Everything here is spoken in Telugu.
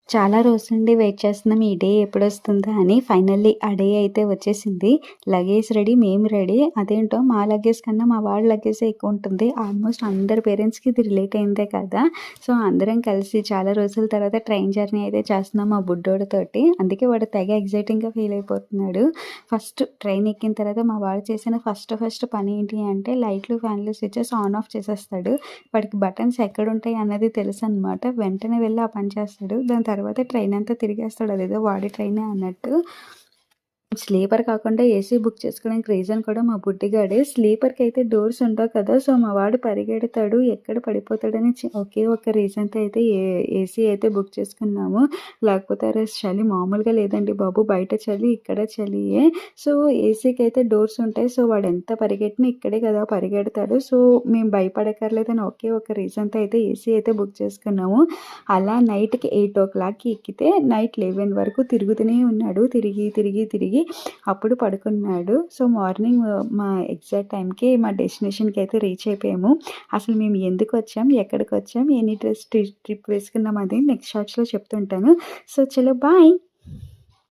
చాలా రోజుల నుండి వెయిట్ చేస్తున్నాం ఈ డే ఎప్పుడొస్తుందా అని. ఫైనల్లీ ఆ డే అయితే వచ్చేసింది. లగేజ్ రెడీ, మేము రెడీ. అదేంటో మా లగేజ్ కన్నా మా వాడి లగేజే ఎక్కువుంటుంది. ఆల్మోస్ట్ అందరి పేరెంట్స్‌కి ఇది రిలేట్ అయిందే కదా! సో, అందరం కలిసి చాలా రోజుల తర్వాత ట్రైన్ జర్నీ అయితే చేస్తున్నాం మా బుడ్డోడితోటి. అందుకే వాడు తెగ ఎక్సైటింగ్‌గా ఫీల్ అయిపోతున్నాడు. ఫస్ట్ ట్రైన్ ఎక్కిన తర్వాత మా వాడు చేసిన ఫస్ట్ పని ఏంటి అంటే లైట్లు, ఫ్యాన్లు స్విచెస్ ఆన్, ఆఫ్ చేసేస్తాడు. వాడికి బటన్స్ ఎక్కడుంటాయి అన్నది తెలుసనమాట. వెంటనే వెళ్ళి ఆ పని చేస్తాడు. దాని తర్వాత ట్రైనంతా తిరిగేస్తాడు. అదేదో వాడి ట్రైనే అన్నట్టు. స్లీపర్ కాకుండా ఏసీ బుక్ చేసుకోవడానికి రీజన్ కూడా మా బుడ్డిగాడే. స్లీపర్‌కైతే డోర్స్ ఉండవు కదా! సో, మా వాడు పరిగెడతాడు, ఎక్కడ పడిపోతాడని ఒకే ఒక్క రీజన్‌తో అయితే ఏసీ అయితే బుక్ చేసుకున్నాము. లేకపోతే అరే చలి మామూలుగా లేదండి బాబు. బయట చలి, ఇక్కడ చలియే. సో, ఏసీకైతే డోర్స్ ఉంటాయి. సో, వాడెంత పరిగెట్టినా ఇక్కడే కదా పరిగెడతాడు. సో, మేము భయపడక్కర్లేదని ఒకే ఒక రీజన్‌తో అయితే ఏసీ అయితే బుక్ చేసుకున్నాము. అలా నైట్‌కి 8:00కి ఎక్కితే నైట్ 11 వరకు తిరుగుతూనే ఉన్నాడు. తిరిగి అప్పుడు పడుకున్నాడు. సో, మార్నింగ్ మా ఎగ్జాక్ట్ టైంకి మా డెస్టినేషన్‌కి అయితే రీచ్ అయిపోయాము. అసలు మేము ఎందుకొచ్చాం, ఎక్కడికొచ్చాం, ఎన్ని ట్రిప్ వేసుకున్నాం అది నెక్స్ట్ షార్ట్స్‌లో చెప్తుంటాను. సో, చలో బాయ్.